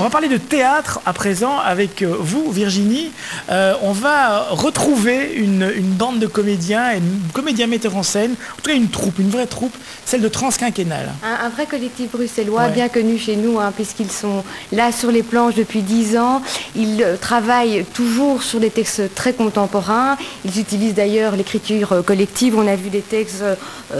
On va parler de théâtre à présent avec vous, Virginie. On va retrouver une bande de comédiens, comédiens metteurs en scène, en tout cas une troupe, une vraie troupe, celle de Transquinquennal. Un vrai collectif bruxellois, bien connu chez nous, puisqu'ils sont là sur les planches depuis 10 ans. Ils travaillent toujours sur des textes très contemporains. Ils utilisent d'ailleurs l'écriture collective. On a vu des textes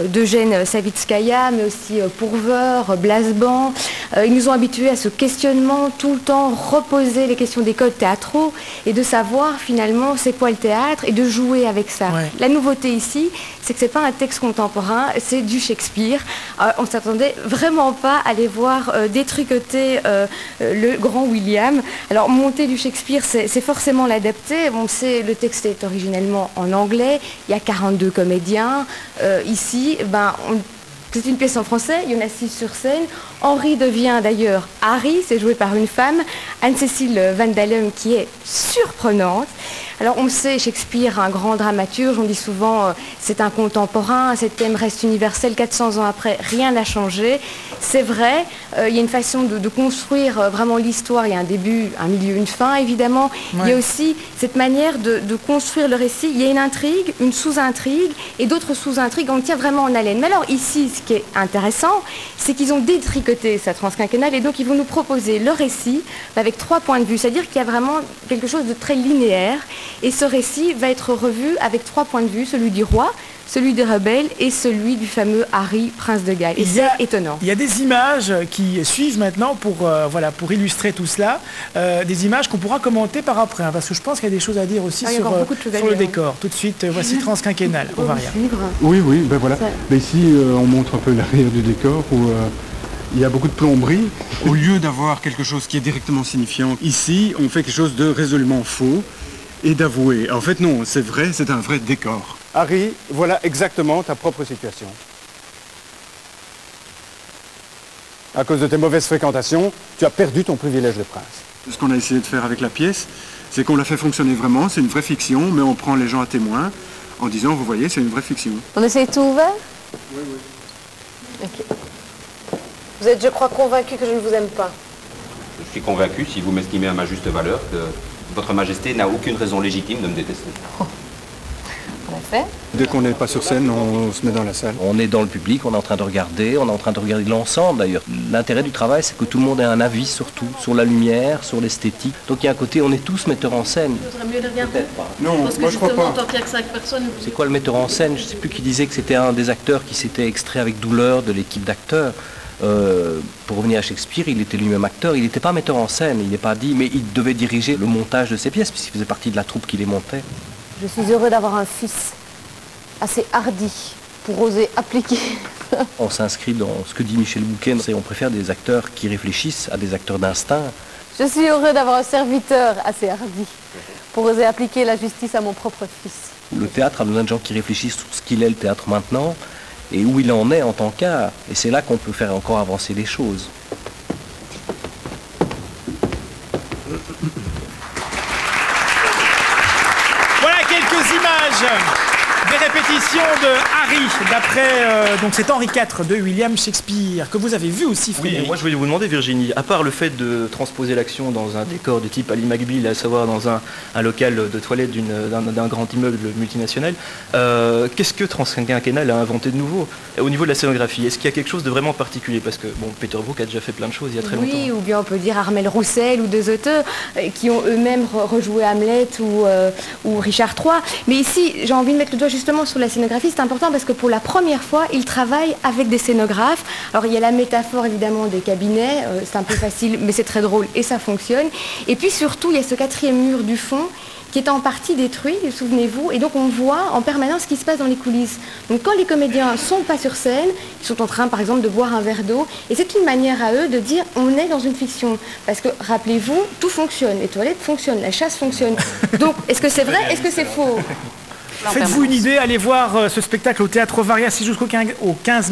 d'Eugène Savitskaya, mais aussi Pourveur, Blasban. Ils nous ont habitués à ce questionnement, tout le temps reposer les questions des codes théâtraux et de savoir finalement c'est quoi le théâtre et de jouer avec ça. La nouveauté ici, c'est que c'est pas un texte contemporain, c'est du Shakespeare. On s'attendait vraiment pas à les voir détricoter le grand William. Alors monter du Shakespeare, c'est forcément l'adapter. On sait, le texte est originellement en anglais, il y a 42 comédiens. Ici, c'est une pièce en français, il y en a 6 sur scène. Henri devient d'ailleurs Harry, c'est joué par une femme, Anne-Cécile Van Dalem, qui est surprenante. Alors on le sait, Shakespeare, un grand dramaturge, on dit souvent c'est un contemporain, ce thème reste universel, 400 ans après, rien n'a changé. C'est vrai, il y a une façon de construire vraiment l'histoire, il y a un début, un milieu, une fin évidemment. Il y a aussi cette manière de construire le récit, il y a une intrigue, une sous-intrigue et d'autres sous-intrigues, on le tient vraiment en haleine. Mais alors ici, ce qui est intéressant, c'est qu'ils ont détricoté sa Transquinquennale et donc ils vont nous proposer le récit avec 3 points de vue, c'est-à-dire qu'il y a vraiment quelque chose de très linéaire. Et ce récit va être revu avec 3 points de vue, celui du roi, celui des rebelles et celui du fameux Harry, prince de Galles. Et c'est étonnant. Il y a des images qui suivent maintenant pour illustrer tout cela, des images qu'on pourra commenter par après, parce que je pense qu'il y a des choses à dire aussi sur le décor. Tout de suite, voici Transquinquennal, Varia. Oui, ben voilà. Mais ici, on montre un peu l'arrière du décor où il y a beaucoup de plomberie. Au lieu d'avoir quelque chose qui est directement signifiant, ici, on fait quelque chose de résolument faux et d'avouer. En fait, non, c'est vrai, c'est un vrai décor. Harry, voilà exactement ta propre situation. À cause de tes mauvaises fréquentations, tu as perdu ton privilège de prince. Ce qu'on a essayé de faire avec la pièce, c'est qu'on l'a fait fonctionner vraiment, c'est une vraie fiction, mais on prend les gens à témoin en disant, vous voyez, c'est une vraie fiction. On essaie tout ouvert? Oui, oui. Ok. Vous êtes, je crois, convaincu que je ne vous aime pas? Je suis convaincu, si vous m'estimez à ma juste valeur, que Votre Majesté n'a aucune raison légitime de me détester. Oh. En effet. Dès qu'on n'est pas sur scène, on se met dans la salle. On est dans le public, on est en train de regarder, l'ensemble d'ailleurs. L'intérêt du travail, c'est que tout le monde ait un avis sur tout, sur la lumière, sur l'esthétique. Donc il y a un côté, on est tous metteurs en scène. Il faudrait mieux les regarder. Non, parce que moi je crois pas. Tant qu'il n'y a que 5 personnes... C'est quoi le metteur en scène? Je ne sais plus qui disait que c'était un des acteurs qui s'était extrait avec douleur de l'équipe d'acteurs. Pour revenir à Shakespeare, il était lui-même acteur, il n'était pas metteur en scène, il n'est pas dit, mais il devait diriger le montage de ses pièces, puisqu'il faisait partie de la troupe qui les montait. Je suis heureux d'avoir un fils assez hardi pour oser appliquer. On s'inscrit dans ce que dit Michel Bouquet, on préfère des acteurs qui réfléchissent à des acteurs d'instinct. Je suis heureux d'avoir un serviteur assez hardi pour oser appliquer la justice à mon propre fils. Le théâtre a besoin de gens qui réfléchissent sur ce qu'il est le théâtre maintenant, et où il en est en tant qu'art. Et c'est là qu'on peut faire encore avancer les choses. Voilà quelques images des répétitions de Harry, d'après donc c'est Henri IV de William Shakespeare, que vous avez vu aussi, Frédéric. Oui, moi je voulais vous demander, Virginie, à part le fait de transposer l'action dans un décor de type Ali McBeal, à savoir dans un local de toilette d'un grand immeuble multinational, qu'est-ce que Transquinquennal a inventé de nouveau au niveau de la scénographie? Est-ce qu'il y a quelque chose de vraiment particulier? Parce que bon, Peter Brook a déjà fait plein de choses il y a très longtemps. Oui, ou bien on peut dire Armel Roussel ou deux auteurs qui ont eux-mêmes rejoué Hamlet ou Richard III. Mais ici, j'ai envie de mettre le doigt justement sur la scénographie, c'est important parce que pour la première fois, ils travaillent avec des scénographes. Alors il y a la métaphore évidemment des cabinets, c'est un peu facile, mais c'est très drôle et ça fonctionne. Et puis surtout, il y a ce 4e mur du fond qui est en partie détruit, souvenez-vous, et donc on voit en permanence ce qui se passe dans les coulisses. Donc quand les comédiens ne sont pas sur scène, ils sont en train par exemple de boire un verre d'eau, et c'est une manière à eux de dire on est dans une fiction. Parce que rappelez-vous, tout fonctionne, les toilettes fonctionnent, la chasse fonctionne. Donc est-ce que c'est vrai, est-ce que c'est faux? Faites-vous une idée, allez voir ce spectacle au Théâtre Varia, c'est jusqu'au 15